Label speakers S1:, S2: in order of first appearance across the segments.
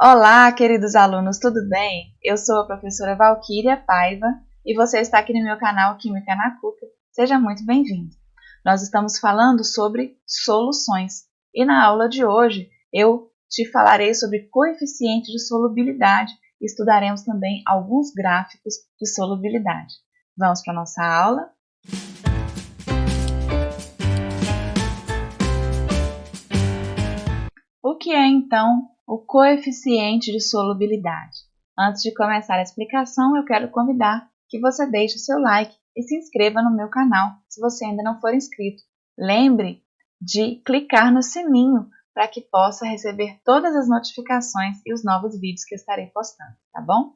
S1: Olá, queridos alunos, tudo bem? Eu sou a professora Valquíria Paiva e você está aqui no meu canal Química na Cuca. Seja muito bem-vindo. Nós estamos falando sobre soluções e na aula de hoje eu te falarei sobre coeficiente de solubilidade e estudaremos também alguns gráficos de solubilidade. Vamos para a nossa aula? O que é, então, o coeficiente de solubilidade? Antes de começar a explicação, eu quero convidar que você deixe o seu like e se inscreva no meu canal, se você ainda não for inscrito. Lembre de clicar no sininho para que possa receber todas as notificações e os novos vídeos que eu estarei postando, tá bom?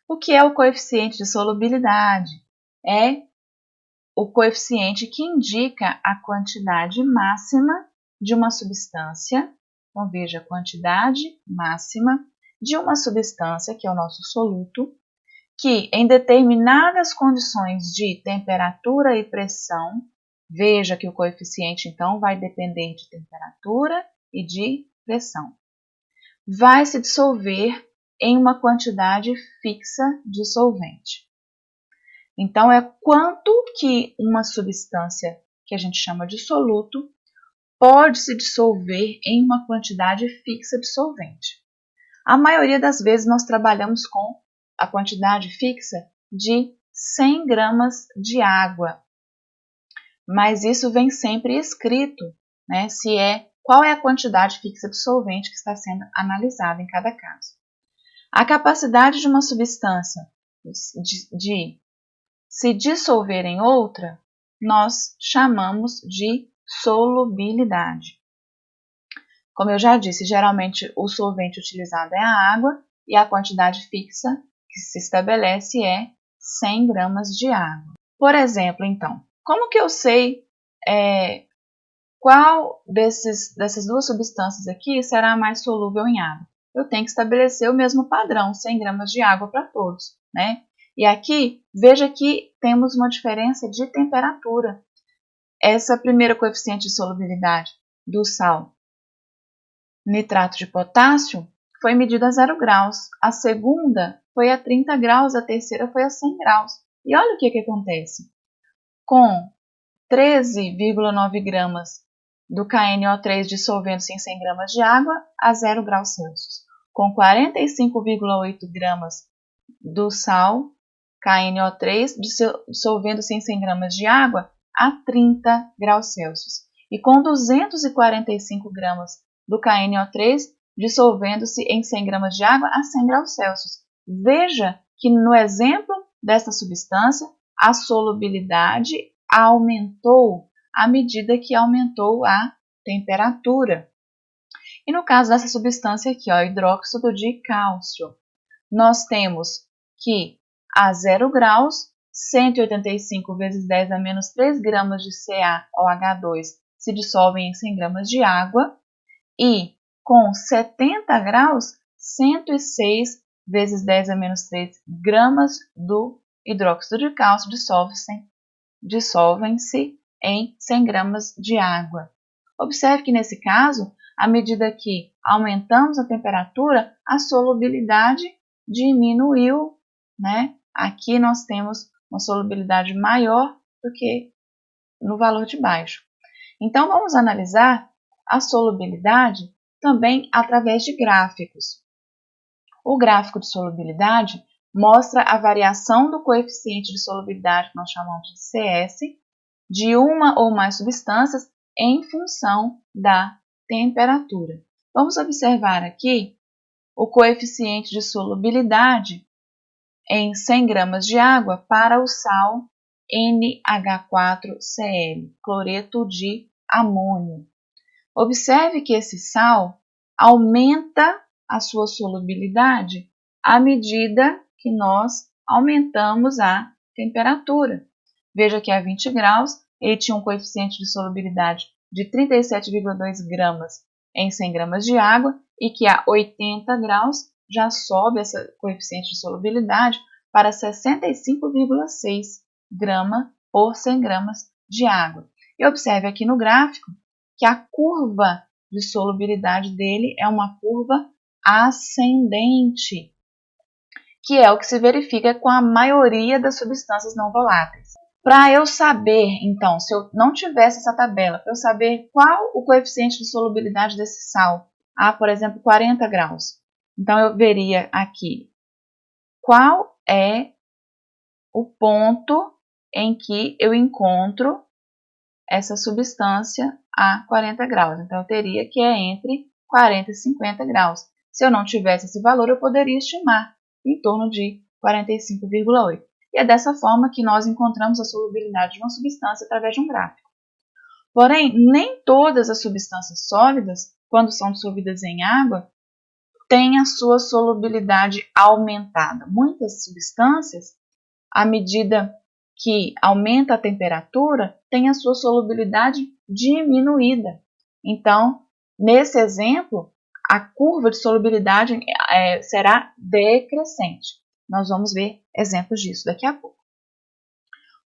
S1: O que é o coeficiente de solubilidade? É o coeficiente que indica a quantidade máxima de uma substância. Então, veja a quantidade máxima de uma substância, que é o nosso soluto, que em determinadas condições de temperatura e pressão, veja que o coeficiente, então, vai depender de temperatura e de pressão, vai se dissolver em uma quantidade fixa de solvente. Então, é quanto que uma substância que a gente chama de soluto pode se dissolver em uma quantidade fixa de solvente. A maioria das vezes nós trabalhamos com a quantidade fixa de 100 gramas de água, mas isso vem sempre escrito, né? Qual é a quantidade fixa de solvente que está sendo analisada em cada caso. A capacidade de uma substância de se dissolver em outra, nós chamamos de solubilidade. Como eu já disse, geralmente o solvente utilizado é a água e a quantidade fixa que se estabelece é 100 gramas de água. Por exemplo, então, como que eu sei qual dessas duas substâncias aqui será mais solúvel em água? Eu tenho que estabelecer o mesmo padrão, 100 gramas de água para todos, né? E aqui, veja que temos uma diferença de temperatura. Essa primeira coeficiente de solubilidade do sal nitrato de potássio foi medida a 0 graus, a segunda foi a 30 graus, a terceira foi a 100 graus. E olha o que acontece. Com 13,9 gramas do KNO3 dissolvendo-se em 100 gramas de água a 0 graus Celsius, com 45,8 gramas do sal KNO3 dissolvendo-se em 100 gramas de água a 30 graus Celsius, e com 245 gramas do KNO3 dissolvendo-se em 100 gramas de água a 100 graus Celsius. Veja que no exemplo desta substância, a solubilidade aumentou à medida que aumentou a temperatura. E no caso dessa substância aqui, hidróxido de cálcio, nós temos que a 0 graus, 185 vezes 10 a menos 3 gramas de CaOH2 se dissolvem em 100 gramas de água, e com 70 graus, 106 vezes 10 a menos 3 gramas do hidróxido de cálcio dissolvem-se em 100 gramas de água. Observe que nesse caso, à medida que aumentamos a temperatura, a solubilidade diminuiu, né? Aqui nós temos uma solubilidade maior do que no valor de baixo. Então, vamos analisar a solubilidade também através de gráficos. O gráfico de solubilidade mostra a variação do coeficiente de solubilidade, que nós chamamos de CS, de uma ou mais substâncias em função da temperatura. Vamos observar aqui o coeficiente de solubilidade em 100 gramas de água para o sal NH4Cl, cloreto de amônio. Observe que esse sal aumenta a sua solubilidade à medida que nós aumentamos a temperatura. Veja que a 20 graus ele tinha um coeficiente de solubilidade de 37,2 gramas em 100 gramas de água, e que a 80 graus já sobe esse coeficiente de solubilidade para 65,6 gramas por 100 gramas de água. E observe aqui no gráfico que a curva de solubilidade dele é uma curva ascendente, que é o que se verifica com a maioria das substâncias não voláteis. Para eu saber, então, se eu não tivesse essa tabela, para eu saber qual o coeficiente de solubilidade desse sal, por exemplo, 40 graus. Então, eu veria aqui qual é o ponto em que eu encontro essa substância a 40 graus. Então, eu teria que é entre 40 e 50 graus. Se eu não tivesse esse valor, eu poderia estimar em torno de 45,8. E é dessa forma que nós encontramos a solubilidade de uma substância através de um gráfico. Porém, nem todas as substâncias sólidas, quando são dissolvidas em água, têm a sua solubilidade aumentada. Muitas substâncias, à medida que aumenta a temperatura, têm a sua solubilidade diminuída. Então, nesse exemplo, a curva de solubilidade será decrescente. Nós vamos ver exemplos disso daqui a pouco.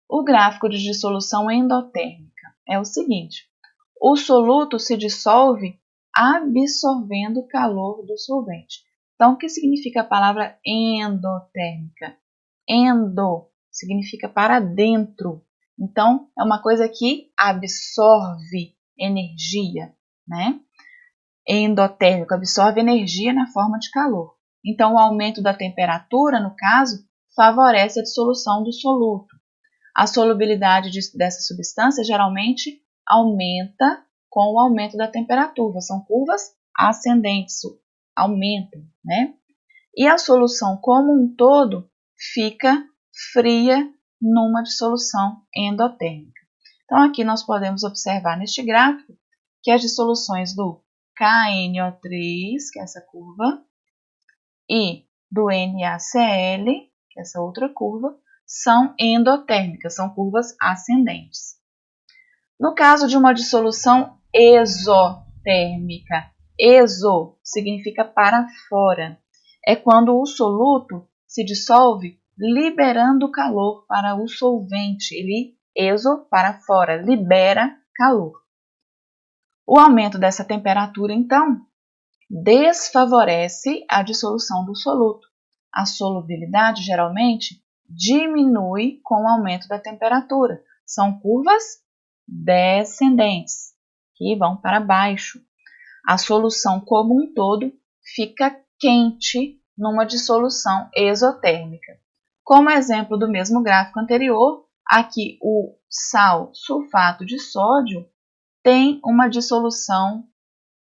S1: O gráfico de dissolução endotérmica é o seguinte: o soluto se dissolve absorvendo o calor do solvente. Então, o que significa a palavra endotérmica? Endo significa para dentro. Então, é uma coisa que absorve energia, né? Endotérmico absorve energia na forma de calor. Então, o aumento da temperatura, no caso, favorece a dissolução do soluto. A solubilidade dessa substância geralmente aumenta com o aumento da temperatura. São curvas ascendentes, aumentam, né? E a solução como um todo fica fria numa dissolução endotérmica. Então, aqui nós podemos observar neste gráfico que as dissoluções do KNO3, que é essa curva, e do NaCl, que é essa outra curva, são endotérmicas, são curvas ascendentes. No caso de uma dissolução exotérmica, exo significa para fora, é quando o soluto se dissolve liberando calor para o solvente. Ele, exo, para fora, libera calor. O aumento dessa temperatura, então, desfavorece a dissolução do soluto. A solubilidade, geralmente, diminui com o aumento da temperatura. São curvas descendentes, que vão para baixo. A solução como um todo fica quente numa dissolução exotérmica. Como exemplo do mesmo gráfico anterior, aqui o sal sulfato de sódio tem uma dissolução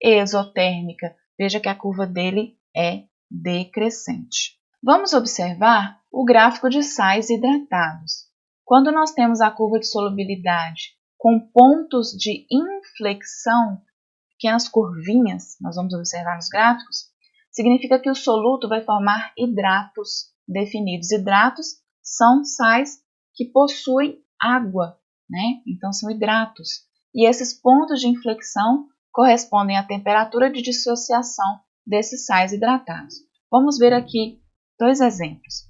S1: exotérmica. Veja que a curva dele é decrescente. Vamos observar o gráfico de sais hidratados. Quando nós temos a curva de solubilidade com pontos de inflexão, pequenas curvinhas, nós vamos observar nos gráficos, significa que o soluto vai formar hidratos definidos. Hidratos são sais que possuem água, né? Então são hidratos. E esses pontos de inflexão correspondem à temperatura de dissociação desses sais hidratados. Vamos ver aqui dois exemplos.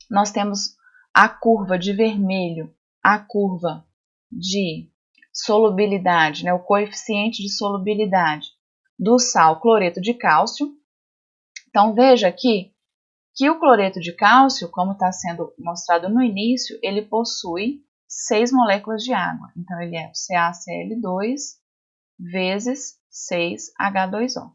S1: Nós temos a curva de vermelho, a curva de solubilidade, né, o coeficiente de solubilidade do sal cloreto de cálcio. Então, veja aqui que o cloreto de cálcio, como está sendo mostrado no início, ele possui 6 moléculas de água. Então, ele é CaCl2 vezes 6H2O.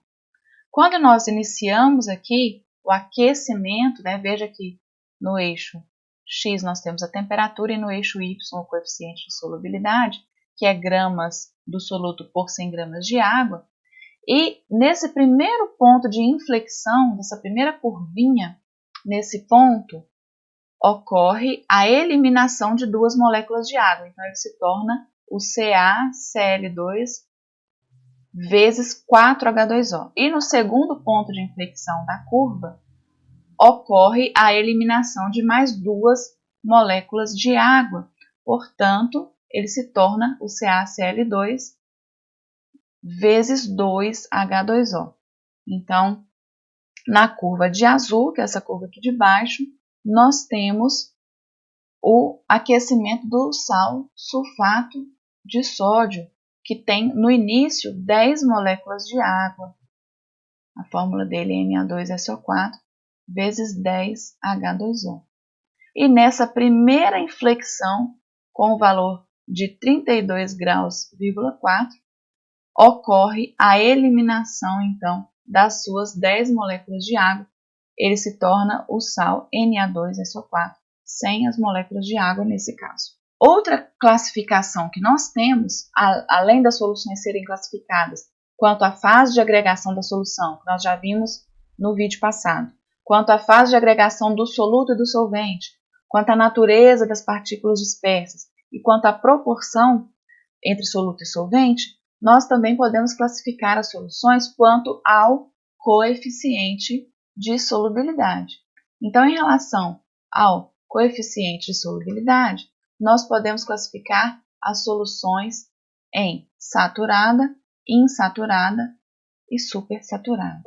S1: Quando nós iniciamos aqui o aquecimento, né, veja que no eixo X nós temos a temperatura e no eixo Y o coeficiente de solubilidade, que é gramas do soluto por 100 gramas de água. E nesse primeiro ponto de inflexão, nessa primeira curvinha, nesse ponto, ocorre a eliminação de 2 moléculas de água. Então, ele se torna o CaCl2 vezes 4H2O. E no segundo ponto de inflexão da curva, ocorre a eliminação de mais 2 moléculas de água. Portanto, ele se torna o CaCl2 vezes 2H2O. Então, na curva de azul, que é essa curva aqui de baixo, nós temos o aquecimento do sal sulfato de sódio, que tem no início 10 moléculas de água. A fórmula dele é Na2SO4 vezes 10H2O. E nessa primeira inflexão, com o valor de 32 graus,4, ocorre a eliminação, então, das suas 10 moléculas de água. Ele se torna o sal Na2SO4, sem as moléculas de água nesse caso. Outra classificação que nós temos, além das soluções serem classificadas quanto à fase de agregação da solução, que nós já vimos no vídeo passado, quanto à fase de agregação do soluto e do solvente, quanto à natureza das partículas dispersas e quanto à proporção entre soluto e solvente, nós também podemos classificar as soluções quanto ao coeficiente de solubilidade. Então, em relação ao coeficiente de solubilidade, nós podemos classificar as soluções em saturada, insaturada e supersaturada.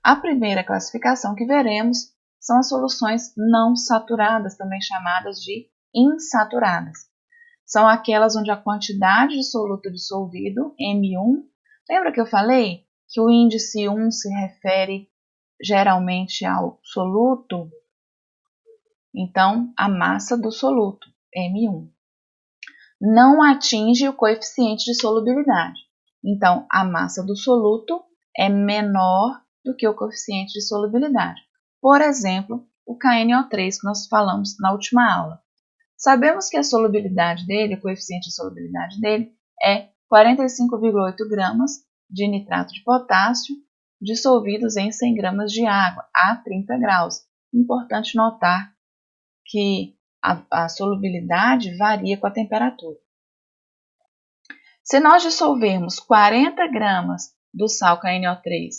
S1: A primeira classificação que veremos são as soluções não saturadas, também chamadas de insaturadas. São aquelas onde a quantidade de soluto dissolvido, M1, lembra que eu falei que o índice 1 se refere geralmente ao soluto? Então, a massa do soluto, M1, não atinge o coeficiente de solubilidade. Então, a massa do soluto é menor do que o coeficiente de solubilidade. Por exemplo, o KNO3 que nós falamos na última aula. Sabemos que a solubilidade dele, o coeficiente de solubilidade dele, é 45,8 gramas de nitrato de potássio dissolvidos em 100 gramas de água a 30 graus. Importante notar que a solubilidade varia com a temperatura. Se nós dissolvermos 40 gramas do sal KNO3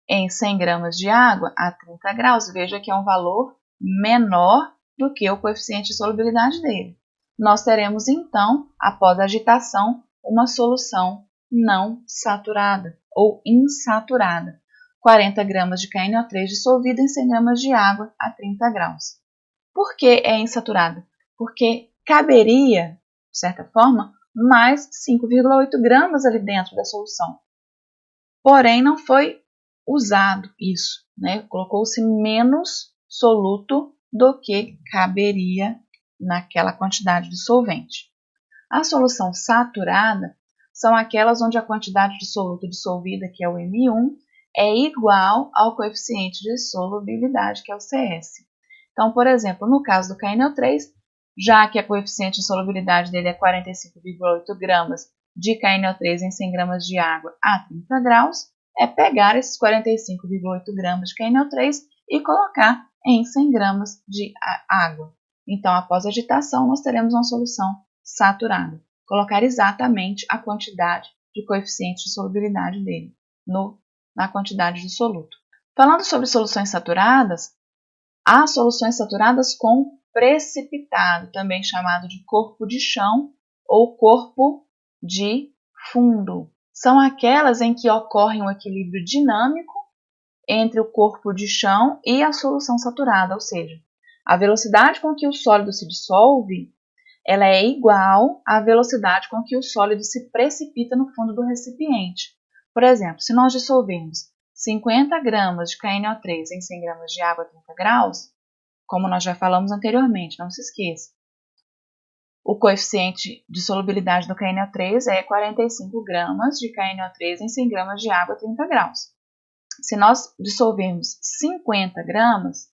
S1: em 100 gramas de água a 30 graus, veja que é um valor menor do que o coeficiente de solubilidade dele. Nós teremos, então, após a agitação, uma solução não saturada ou insaturada. 40 gramas de KNO3 dissolvido em 100 gramas de água a 30 graus. Por que é insaturada? Porque caberia, de certa forma, mais 5,8 gramas ali dentro da solução. Porém, não foi usado isso, né? Colocou-se menos soluto do que caberia naquela quantidade de solvente. A solução saturada são aquelas onde a quantidade de soluto dissolvida, que é o M1, é igual ao coeficiente de solubilidade, que é o CS. Então, por exemplo, no caso do KNO3, já que a coeficiente de solubilidade dele é 45,8 gramas de KNO3 em 100 gramas de água a 30 graus, é pegar esses 45,8 gramas de KNO3 e colocar em 100 gramas de água. Então, após a agitação, nós teremos uma solução saturada. Colocar exatamente a quantidade de coeficiente de solubilidade dele na quantidade de soluto. Falando sobre soluções saturadas, há soluções saturadas com precipitado, também chamado de corpo de chão ou corpo de fundo. São aquelas em que ocorre um equilíbrio dinâmico entre o corpo de chão e a solução saturada, ou seja, a velocidade com que o sólido se dissolve, ela é igual à velocidade com que o sólido se precipita no fundo do recipiente. Por exemplo, se nós dissolvermos 50 gramas de KNO3 em 100 gramas de água a 30 graus, como nós já falamos anteriormente, não se esqueça, o coeficiente de solubilidade do KNO3 é 45 gramas de KNO3 em 100 gramas de água a 30 graus. Se nós dissolvermos 50 gramas,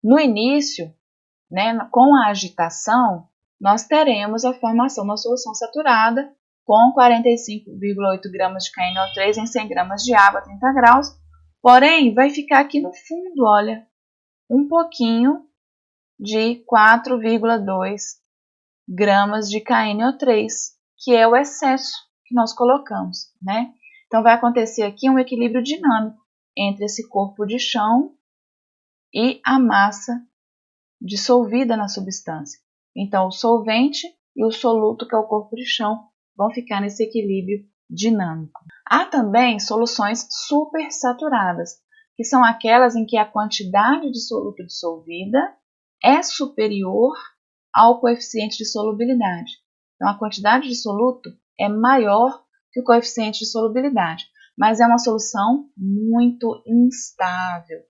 S1: no início, né, com a agitação, nós teremos a formação da solução saturada com 45,8 gramas de KNO3 em 100 gramas de água a 30 graus, porém vai ficar aqui no fundo, olha, um pouquinho de 4,2 gramas de KNO3, que é o excesso que nós colocamos, né? Então vai acontecer aqui um equilíbrio dinâmico entre esse corpo de chão e a massa dissolvida na substância. Então o solvente e o soluto, que é o corpo de chão, vão ficar nesse equilíbrio dinâmico. Há também soluções supersaturadas, que são aquelas em que a quantidade de soluto dissolvida é superior ao coeficiente de solubilidade. Então, a quantidade de soluto é maior que o coeficiente de solubilidade. mas é uma solução muito instável,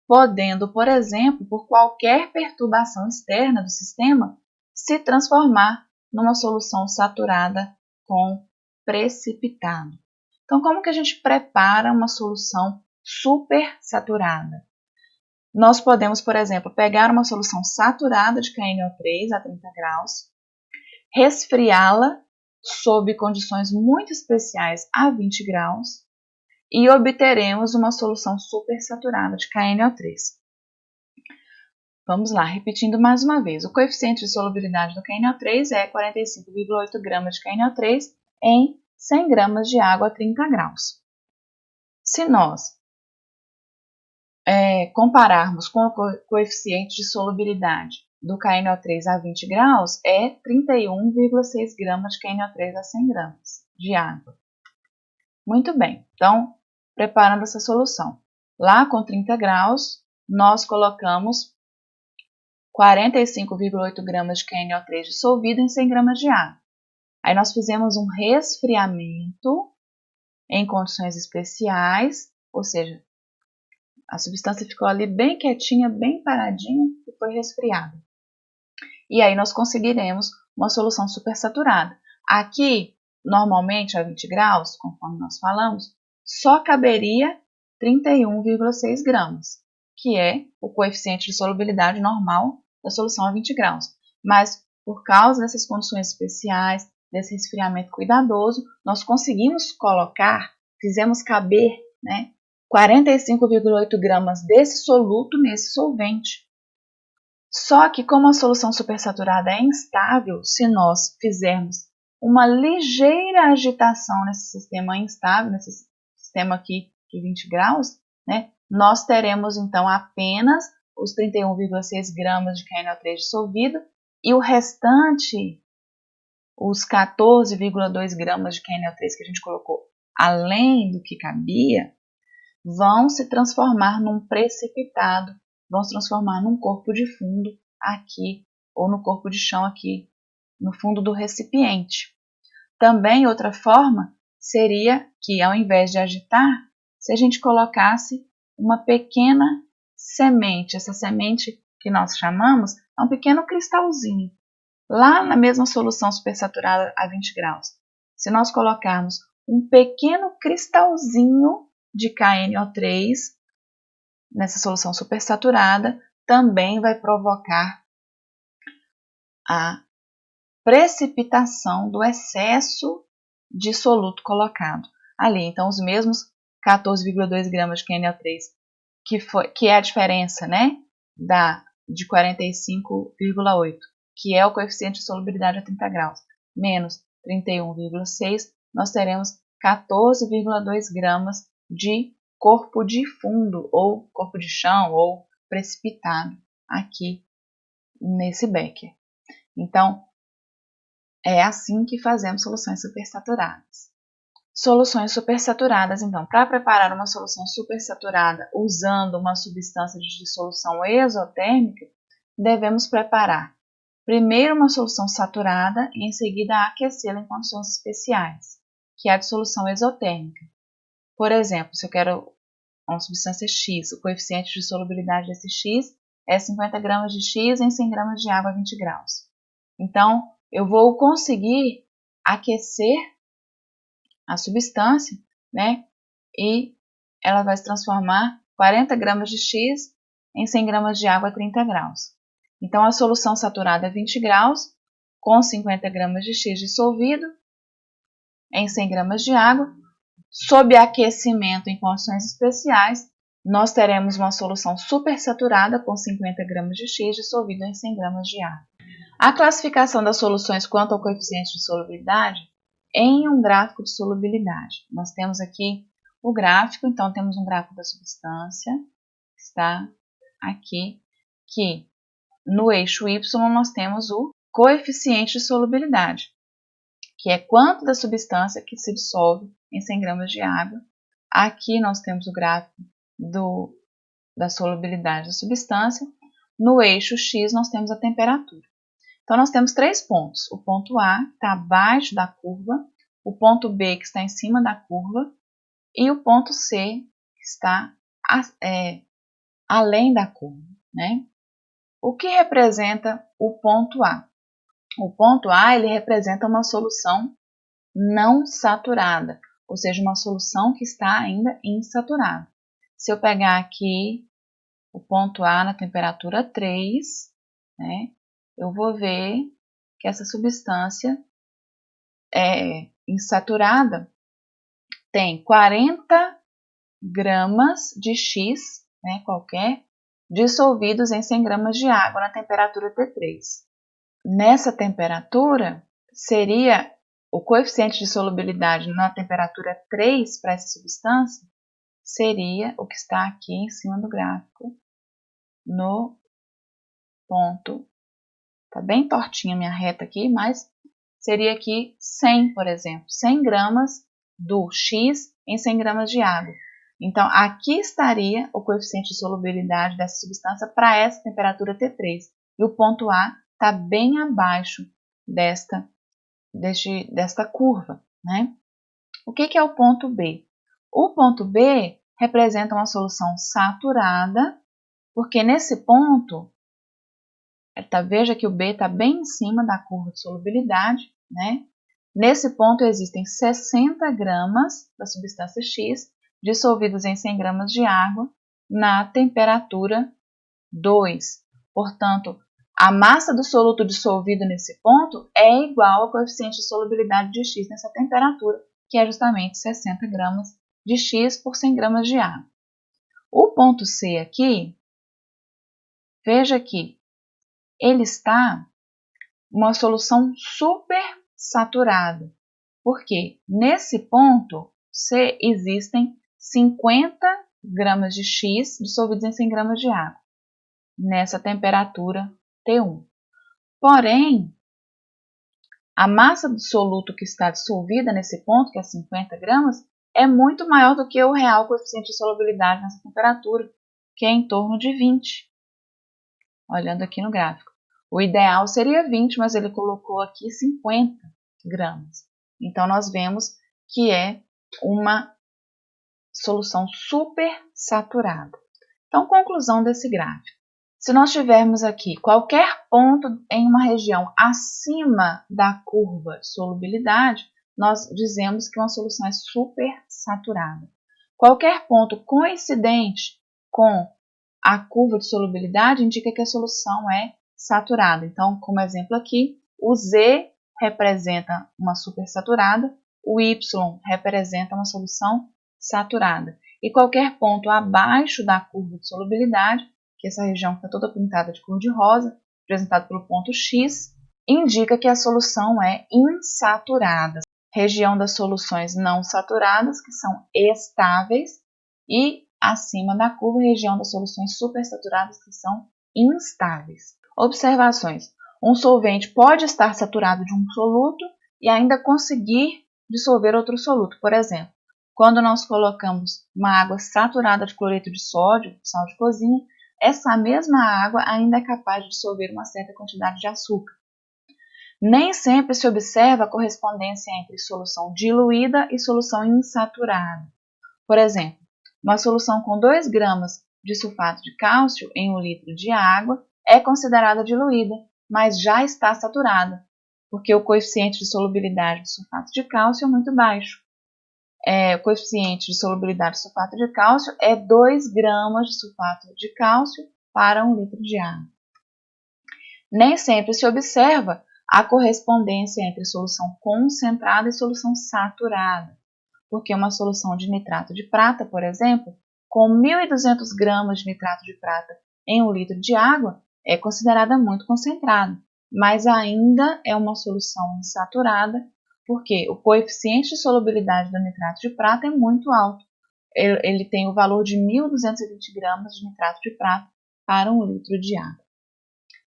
S1: podendo, por exemplo, por qualquer perturbação externa do sistema, se transformar numa solução saturada com precipitado. Então, como que a gente prepara uma solução supersaturada? Nós podemos, por exemplo, pegar uma solução saturada de KNO3 a 30 graus, resfriá-la sob condições muito especiais a 20 graus e obteremos uma solução supersaturada de KNO3. Vamos lá, repetindo mais uma vez. O coeficiente de solubilidade do KNO3 é 45,8 gramas de KNO3 em 100 gramas de água a 30 graus. Se nós compararmos com o coeficiente de solubilidade do KNO3 a 20 graus, é 31,6 gramas de KNO3 a 100 gramas de água. Muito bem, então, preparando essa solução. Lá com 30 graus, nós colocamos 45,8 gramas de KNO3 dissolvido em 100 gramas de água. Aí nós fizemos um resfriamento em condições especiais, ou seja, a substância ficou ali bem quietinha, bem paradinha e foi resfriada. E aí nós conseguiremos uma solução supersaturada. Aqui, normalmente a 20 graus, conforme nós falamos, só caberia 31,6 gramas, que é o coeficiente de solubilidade normal da solução a 20 graus. Mas por causa dessas condições especiais, desse resfriamento cuidadoso, nós conseguimos colocar, fizemos caber, 45,8 gramas desse soluto nesse solvente. Só que como a solução supersaturada é instável, se nós fizermos uma ligeira agitação nesse sistema instável, nesse sistema aqui de 20 graus, nós teremos então apenas os 31,6 gramas de KNO3 dissolvido e o restante, os 14,2 gramas de KNO3 que a gente colocou além do que cabia, vão se transformar num precipitado, vão se transformar num corpo de fundo aqui, ou no corpo de chão aqui, no fundo do recipiente. Também outra forma seria que, ao invés de agitar, se a gente colocasse uma pequena semente, essa semente que nós chamamos, é um pequeno cristalzinho, lá na mesma solução supersaturada a 20 graus. Se nós colocarmos um pequeno cristalzinho de KNO3 nessa solução supersaturada, também vai provocar a precipitação do excesso de soluto colocado ali. Então, os mesmos 14,2 gramas de KNO3, que é a diferença, de 45,8, que é o coeficiente de solubilidade a 30 graus, menos 31,6, nós teremos 14,2 gramas de corpo de fundo, ou corpo de chão, ou precipitado aqui nesse becker. Então, é assim que fazemos soluções supersaturadas. Soluções supersaturadas, então, para preparar uma solução supersaturada usando uma substância de dissolução exotérmica, devemos preparar primeiro uma solução saturada e em seguida aquecê-la em condições especiais, que é a dissolução exotérmica. Por exemplo, se eu quero uma substância X, o coeficiente de solubilidade desse X é 50 gramas de X em 100 gramas de água a 20 graus. Então, eu vou conseguir aquecer a substância, e ela vai se transformar 40 gramas de X em 100 gramas de água a 30 graus. Então, a solução saturada a 20 graus, com 50 gramas de X dissolvido em 100 gramas de água, sob aquecimento em condições especiais, nós teremos uma solução supersaturada com 50 gramas de X dissolvido em 100 gramas de água. A classificação das soluções quanto ao coeficiente de solubilidade em um gráfico de solubilidade. Nós temos aqui o gráfico, então temos um gráfico da substância, que está aqui, que no eixo Y nós temos o coeficiente de solubilidade, que é quanto da substância que se dissolve em 100 gramas de água. Aqui nós temos o gráfico da solubilidade da substância. No eixo X nós temos a temperatura. Então, nós temos 3 pontos. O ponto A está abaixo da curva, o ponto B que está em cima da curva e o ponto C está além da curva, né? O que representa o ponto A? O ponto A ele representa uma solução não saturada, ou seja, uma solução que está ainda insaturada. Se eu pegar aqui o ponto A na temperatura 3, né, eu vou ver que essa substância insaturada tem 40 gramas de X, né, qualquer, dissolvidos em 100 gramas de água na temperatura T3. Nessa temperatura, seria o coeficiente de solubilidade na temperatura 3 para essa substância, seria o que está aqui em cima do gráfico, no ponto. Está bem tortinha a minha reta aqui, mas seria aqui 100, por exemplo, 100 gramas do X em 100 gramas de água. Então, aqui estaria o coeficiente de solubilidade dessa substância para essa temperatura T3. E o ponto A está bem abaixo desta curva, né? O que é o ponto B? O ponto B representa uma solução saturada, porque nesse ponto, veja que o B está bem em cima da curva de solubilidade, né? Nesse ponto existem 60 gramas da substância X dissolvidos em 100 gramas de água na temperatura 2. Portanto, a massa do soluto dissolvido nesse ponto é igual ao coeficiente de solubilidade de X nessa temperatura, que é justamente 60 gramas de X por 100 gramas de água. O ponto C aqui, veja que ele está uma solução super saturada, porque nesse ponto C existem 50 gramas de X dissolvidos em 100 gramas de água, nessa temperatura T1. Porém, a massa do soluto que está dissolvida nesse ponto, que é 50 gramas, é muito maior do que o real coeficiente de solubilidade nessa temperatura, que é em torno de 20. Olhando aqui no gráfico. O ideal seria 20, mas ele colocou aqui 50 gramas. Então, nós vemos que é uma solução super saturada. Então, conclusão desse gráfico. Se nós tivermos aqui qualquer ponto em uma região acima da curva de solubilidade, nós dizemos que uma solução é super saturada. Qualquer ponto coincidente com a curva de solubilidade indica que a solução é saturada. Então, como exemplo aqui, o Z representa uma supersaturada, o Y representa uma solução saturada. E qualquer ponto abaixo da curva de solubilidade, que essa região está toda pintada de cor de rosa, representado pelo ponto X, indica que a solução é insaturada. Região das soluções não saturadas, que são estáveis, e acima da curva, região das soluções supersaturadas, que são instáveis. Observações. Um solvente pode estar saturado de um soluto e ainda conseguir dissolver outro soluto. Por exemplo, quando nós colocamos uma água saturada de cloreto de sódio, sal de cozinha, essa mesma água ainda é capaz de dissolver uma certa quantidade de açúcar. Nem sempre se observa a correspondência entre solução diluída e solução insaturada. Por exemplo, uma solução com 2 gramas de sulfato de cálcio em 1 litro de água é considerada diluída, mas já está saturada, porque o coeficiente de solubilidade do sulfato de cálcio é muito baixo. O coeficiente de solubilidade do sulfato de cálcio é 2 gramas de sulfato de cálcio para 1 litro de água. Nem sempre se observa a correspondência entre solução concentrada e solução saturada, porque uma solução de nitrato de prata, por exemplo, com 1.200 gramas de nitrato de prata em 1 litro de água, é considerada muito concentrada, mas ainda é uma solução insaturada, porque o coeficiente de solubilidade do nitrato de prata é muito alto. Ele tem o valor de 1.220 gramas de nitrato de prata para 1 litro de água.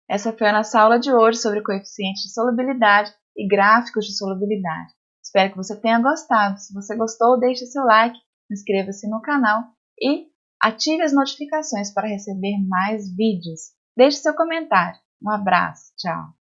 S1: Essa foi a nossa aula de hoje sobre coeficiente de solubilidade e gráficos de solubilidade. Espero que você tenha gostado. Se você gostou, deixe seu like, inscreva-se no canal e ative as notificações para receber mais vídeos. Deixe seu comentário. Um abraço. Tchau.